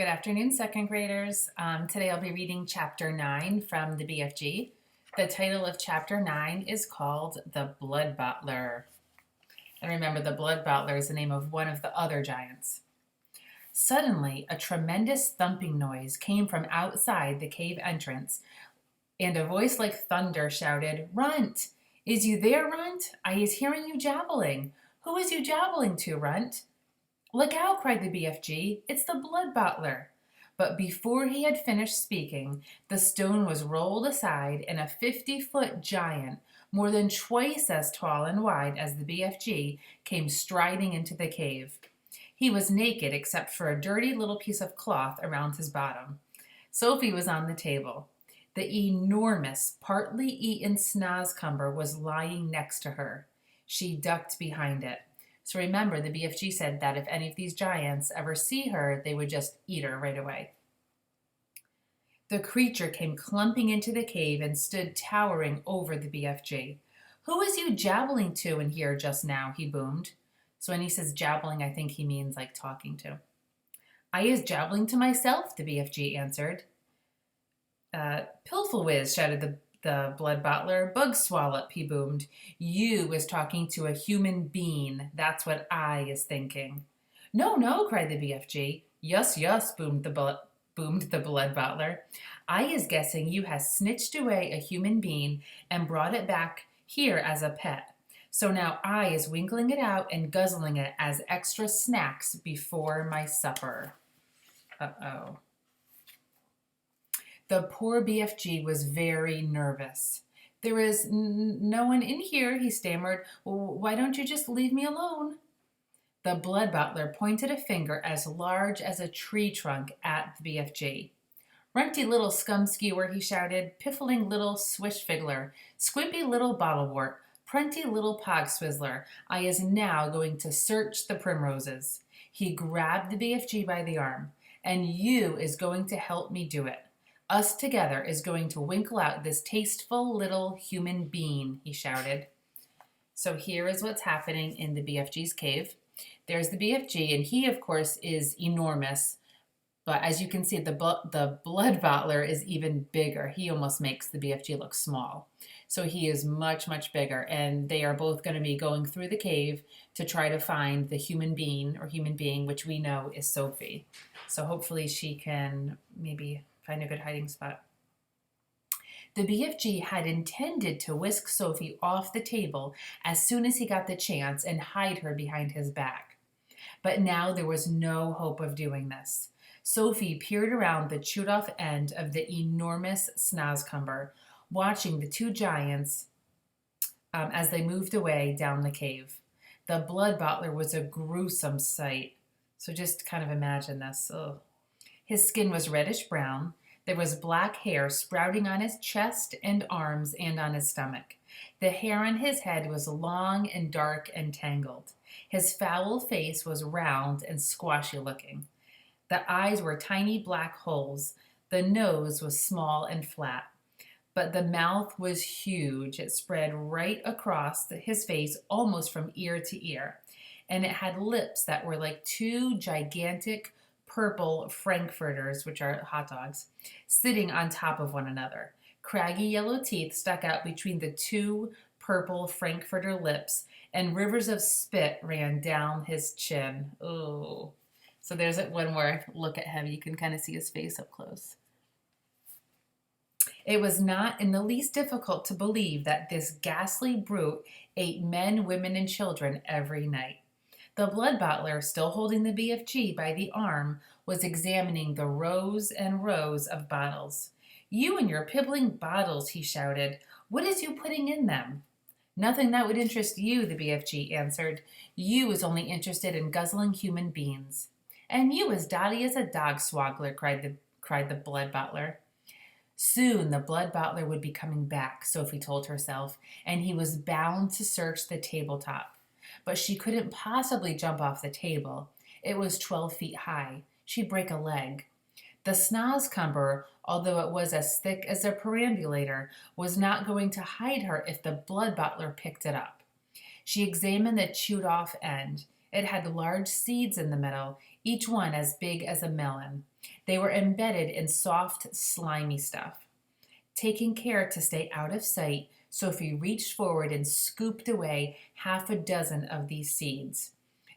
Good afternoon, second graders. Today I'll be reading chapter 9 from the BFG. The title of chapter 9 is called The Blood Bottler. And remember, the Blood Bottler is the name of one of the other giants. Suddenly, a tremendous thumping noise came from outside the cave entrance, and a voice like thunder shouted, "Runt! Is you there, Runt? I is hearing you jabbling. Who is you jabbling to, Runt?" "Look out," cried the BFG. "It's the Blood Bottler." But before he had finished speaking, the stone was rolled aside and a 50-foot giant, more than twice as tall and wide as the BFG, came striding into the cave. He was naked except for a dirty little piece of cloth around his bottom. Sophie was on the table. The enormous, partly eaten snozcumber was lying next to her. She ducked behind it. So remember, the BFG said that if any of these giants ever see her, they would just eat her right away. The creature came clumping into the cave and stood towering over the BFG. "Who is you jabbling to in here just now?" he boomed. So when he says jabbling, I think he means like talking to. "I is jabbling to myself," the BFG answered. "Pilful-whiz," shouted the Blood Bottler. "Bug swallop," he boomed. "You is talking to a human being. That's what I is thinking." "No, no," cried the BFG. "Yus, yus," boomed the Blood Bottler. "I is guessing you has snitched away a human being and brought it back here as a pet. So now I is winkling it out and guzzling it as extra snacks before my supper." Uh-oh. The poor BFG was very nervous. "There is no one in here," he stammered. "Why don't you just leave me alone?" The Blood Bottler pointed a finger as large as a tree trunk at the BFG. "Runty little scum skewer," he shouted. "Piffling little swish figgler, squimpy little bottlewort, prunty little pog swizzler, I is now going to search the primroses." He grabbed the BFG by the arm. "And you is going to help me do it. Us together is going to winkle out this tasteful little human being," he shouted. So here is what's happening in the BFG's cave. There's the BFG, and he, of course, is enormous. But as you can see, the Blood Bottler is even bigger. He almost makes the BFG look small. So he is much, much bigger. And they are both going to be going through the cave to try to find the human being, which we know is Sophie. So hopefully she can maybe find a good hiding spot. The BFG had intended to whisk Sophie off the table as soon as he got the chance and hide her behind his back. But now there was no hope of doing this. Sophie peered around the chewed-off end of the enormous snozcumber, watching the two giants as they moved away down the cave. The Blood Bottler was a gruesome sight. So just kind of imagine this. Ugh. His skin was reddish-brown. There was black hair sprouting on his chest and arms and on his stomach. The hair on his head was long and dark and tangled. His foul face was round and squashy-looking. The eyes were tiny black holes. The nose was small and flat. But the mouth was huge. It spread right across his face, almost from ear to ear. And it had lips that were like two gigantic purple frankfurters, which are hot dogs, sitting on top of one another. Craggy yellow teeth stuck out between the two purple frankfurter lips, and rivers of spit ran down his chin. Oh. So there's one more look at him. You can kind of see his face up close. It was not in the least difficult to believe that this ghastly brute ate men, women, and children every night. The Blood Bottler, still holding the BFG by the arm, was examining the rows and rows of bottles. "You and your pibbling bottles," he shouted. "What is you putting in them?" "Nothing that would interest you," the BFG answered. "You is only interested in guzzling human beings." "And you as dotty as a dog swaggler," cried the Blood Bottler. Soon the Blood Bottler would be coming back, Sophie told herself, and he was bound to search the tabletop. But she couldn't possibly jump off the table. It was 12 feet high. She'd break a leg. The snozcumber, although it was as thick as a perambulator, was not going to hide her if the Blood Bottler picked it up. She examined the chewed-off end. It had large seeds in the middle, each one as big as a melon. They were embedded in soft, slimy stuff. Taking care to stay out of sight, Sophie reached forward and scooped away half a dozen of these seeds.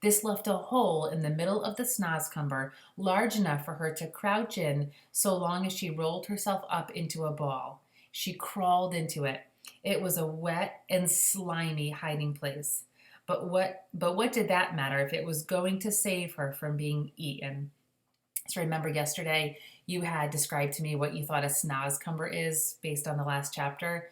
This left a hole in the middle of the snozcumber large enough for her to crouch in so long as she rolled herself up into a ball. She crawled into it. It was a wet and slimy hiding place. But what did that matter if it was going to save her from being eaten? So remember yesterday you had described to me what you thought a snozcumber is based on the last chapter,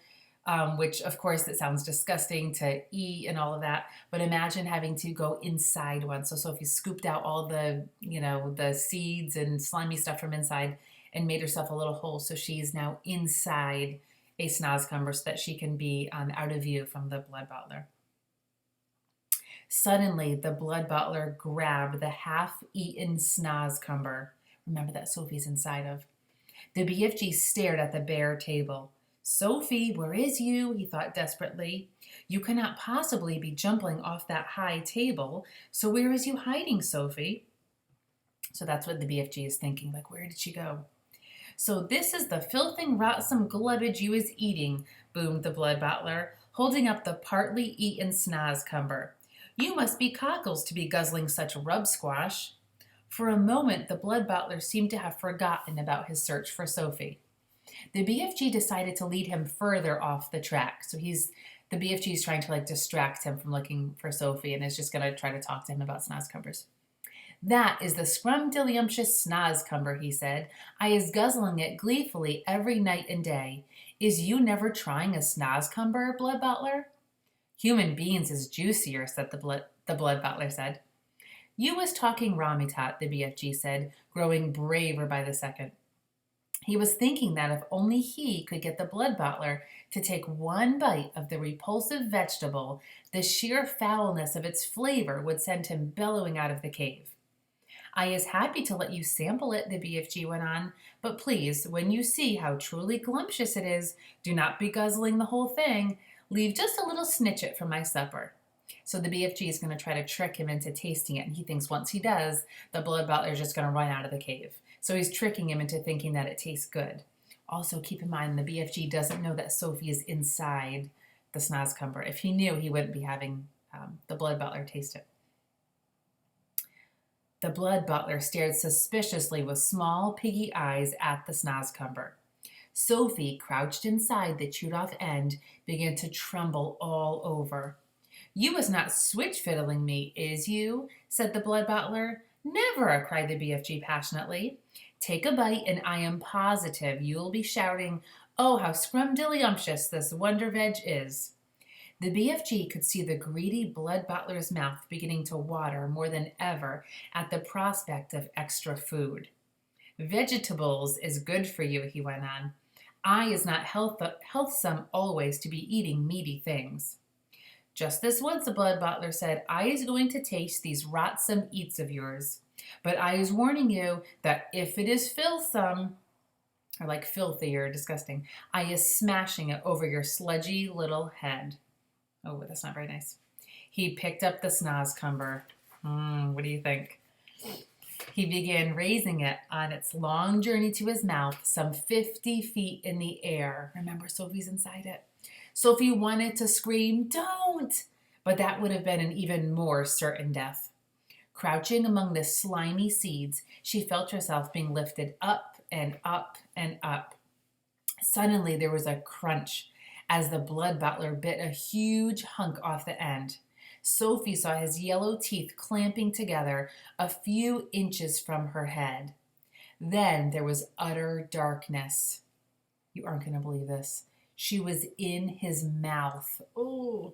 which of course it sounds disgusting to eat and all of that. But imagine having to go inside one. So Sophie scooped out all the seeds and slimy stuff from inside and made herself a little hole. So she's now inside a snozcumber so that she can be out of view from the blood butler. Suddenly, the blood butler grabbed the half-eaten snozcumber. Remember that Sophie's inside of. The BFG stared at the bare table. Sophie, where is you? He thought desperately. You cannot possibly be jumping off that high table. So where is you hiding, Sophie? So that's what the BFG is thinking. Like, where did she go? So this is the filthing, rotsome glubbage you is eating, boomed the blood butler, holding up the partly eaten snozcumber. You must be cockles to be guzzling such rub squash. For a moment, the blood butler seemed to have forgotten about his search for Sophie. The BFG decided to lead him further off the track. So the BFG is trying to distract him from looking for Sophie and is just going to try to talk to him about snozcumbers. That is the scrumdiddlyumptious snozcumber, he said. I is guzzling it gleefully every night and day. Is you never trying a snozcumber, blood butler? Human beings is juicier, said the blood butler said. You was talking Ramitat, the BFG said, growing braver by the second. He was thinking that if only he could get the blood butler to take one bite of the repulsive vegetable, the sheer foulness of its flavor would send him bellowing out of the cave. I is happy to let you sample it, the BFG went on, but please, when you see how truly glumptious it is, do not be guzzling the whole thing. Leave just a little snitchet for my supper. So the BFG is going to try to trick him into tasting it, and he thinks once he does, the blood butler is just going to run out of the cave. So he's tricking him into thinking that it tastes good. Also, keep in mind, the BFG doesn't know that Sophie is inside the snozcumber. If he knew, he wouldn't be having the blood butler taste it. The blood butler stared suspiciously with small piggy eyes at the snozcumber. Sophie, crouched inside the chewed-off end, began to tremble all over. You was not switch-fiddling me, is you? Said the blood butler. Never, cried the BFG passionately. Take a bite, and I am positive you'll be shouting, oh, how scrumdiddlyumptious this wonder veg is. The BFG could see the greedy blood butler's mouth beginning to water more than ever at the prospect of extra food. Vegetables is good for you, he went on. I is not healthsome always to be eating meaty things. Just this once, the blood butler said, I is going to taste these rotsome eats of yours. But I is warning you that if it is filthsome, or like filthy or disgusting, I is smashing it over your sludgy little head. Oh, that's not very nice. He picked up the snozcumber. What do you think? He began raising it on its long journey to his mouth, some 50 feet in the air. Remember, Sophie's inside it. Sophie wanted to scream, don't! But that would have been an even more certain death. Crouching among the slimy seeds, she felt herself being lifted up and up and up. Suddenly, there was a crunch as the blood butler bit a huge hunk off the end. Sophie saw his yellow teeth clamping together a few inches from her head. Then there was utter darkness. You aren't going to believe this. She was in his mouth. Oh!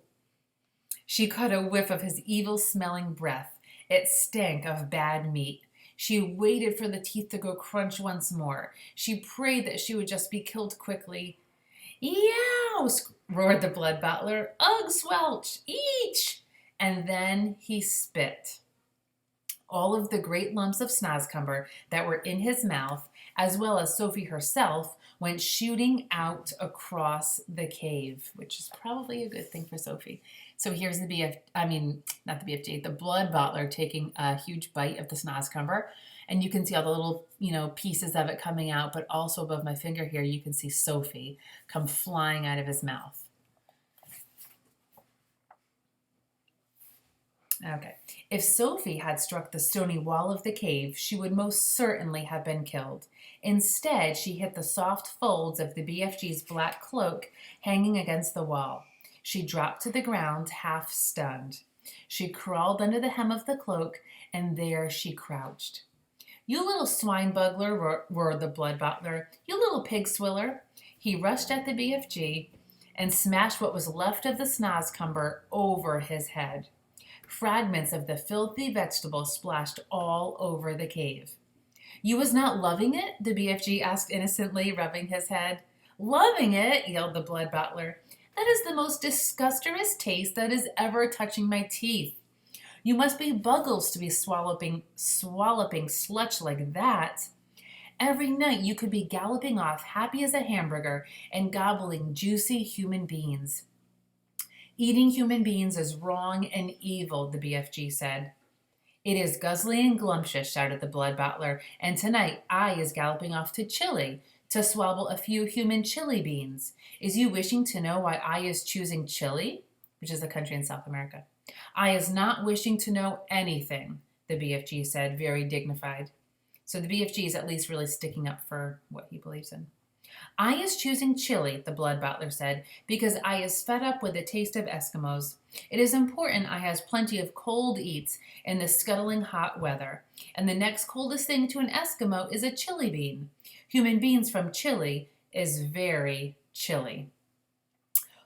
She caught a whiff of his evil-smelling breath. It stank of bad meat. She waited for the teeth to go crunch once more. She prayed that she would just be killed quickly. Yow! Roared the blood butler. Ugh, swelch! Each! And then he spit. All of the great lumps of snozcumber that were in his mouth, as well as Sophie herself, went shooting out across the cave, which is probably a good thing for Sophie. So here's the not the BFG, the blood bottler taking a huge bite of the snozcumber. And you can see all the little, pieces of it coming out, but also above my finger here, you can see Sophie come flying out of his mouth. Okay. If Sophie had struck the stony wall of the cave, she would most certainly have been killed. Instead, she hit the soft folds of the BFG's black cloak hanging against the wall. She dropped to the ground, half stunned. She crawled under the hem of the cloak, and there she crouched. "You little swine bugler," roared the blood bottler. "You little pig swiller." He rushed at the BFG and smashed what was left of the snozcumber over his head. Fragments of the filthy vegetable splashed all over the cave. "You was not loving it?" the BFG asked innocently, rubbing his head. "Loving it?" yelled the blood bottler. "That is the most disgusterous taste that is ever touching my teeth. You must be buggles to be swallowing sludge like that. Every night you could be galloping off happy as a hamburger and gobbling juicy human beans." "Eating human beings is wrong and evil," the BFG said. "It is guzzling and glumptious," shouted the blood bottler, "and tonight I is galloping off to Chile to swabble a few human chili beans. Is you wishing to know why I is choosing Chile?" which is a country in South America. "I is not wishing to know anything," the BFG said, very dignified. So the BFG is at least really sticking up for what he believes in. "I is choosing Chile," the blood bottler said, "because I is fed up with the taste of Eskimos. It is important I has plenty of cold eats in the scuttling hot weather, and the next coldest thing to an Eskimo is a chili bean. Human beings from Chile is very chilly."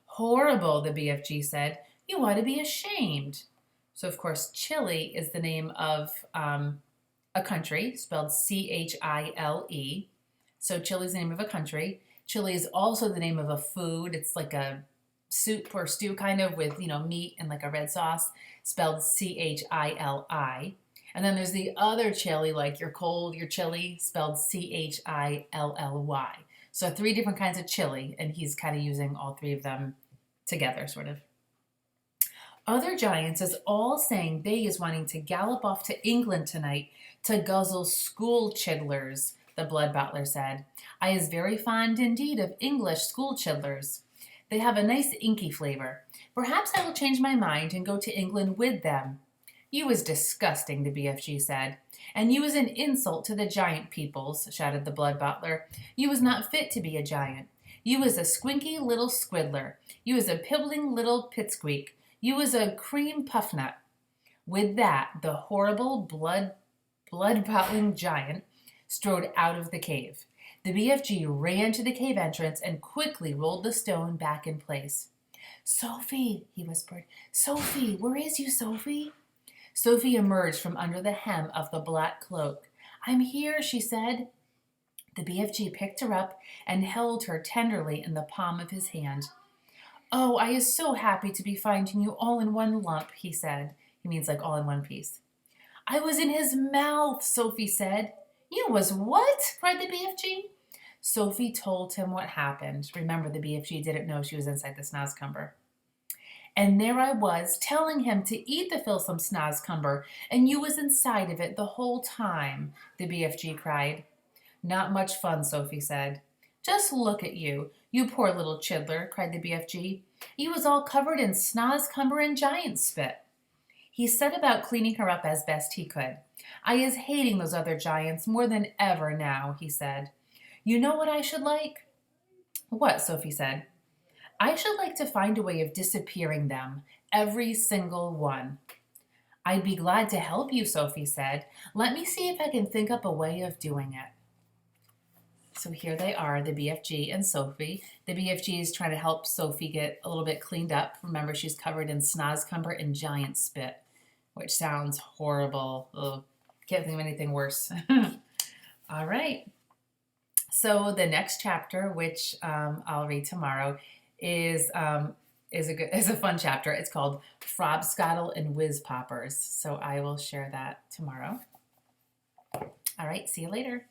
"Horrible," the BFG said. "You ought to be ashamed." So, of course, Chile is the name of a country, spelled Chile. So Chile is the name of a country. Chili is also the name of a food. It's like a soup or stew kind of with, meat and like a red sauce, spelled Chili. And then there's the other chili, like your cold, your chili, spelled Chilly. So 3 different kinds of chili, and he's kind of using all 3 of them together, sort of. "Other giants is all saying they is wanting to gallop off to England tonight to guzzle school chidlers," the blood bottler said. "I is very fond indeed of English school chidlers. They have a nice inky flavor. Perhaps I will change my mind and go to England with them." "You is disgusting," the BFG said. "And you is an insult to the giant peoples," shouted the blood bottler. "You is not fit to be a giant. You is a squinky little squiddler. You is a pibbling little pitsqueak. You is a cream puffnut." With that, the horrible blood-bottling giant strode out of the cave. The BFG ran to the cave entrance and quickly rolled the stone back in place. "Sophie," he whispered. "Sophie, where is you, Sophie?" Sophie emerged from under the hem of the black cloak. "I'm here," she said. The BFG picked her up and held her tenderly in the palm of his hand. "Oh, I is so happy to be finding you all in one lump," he said. He means like all in one piece. "I was in his mouth," Sophie said. "You was what?" cried the BFG. Sophie told him what happened. Remember, the BFG didn't know she was inside the snozcumber. "And there I was, telling him to eat the filsome snozcumber, and you was inside of it the whole time," the BFG cried. "Not much fun," Sophie said. "Just look at you, you poor little chidler," cried the BFG. "You was all covered in snozcumber and giant spit." He set about cleaning her up as best he could. "I is hating those other giants more than ever now," he said. "You know what I should like?" "What?" Sophie said. "I should like to find a way of disappearing them, every single one." "I'd be glad to help you," Sophie said. "Let me see if I can think up a way of doing it." So here they are, the BFG and Sophie. The BFG is trying to help Sophie get a little bit cleaned up. Remember, she's covered in snozcumber and giant spit, which sounds horrible. Ugh, can't think of anything worse. All right. So the next chapter, which I'll read tomorrow, is a fun chapter. It's called Frobscottle and Whiz Poppers. So I will share that tomorrow. All right. See you later.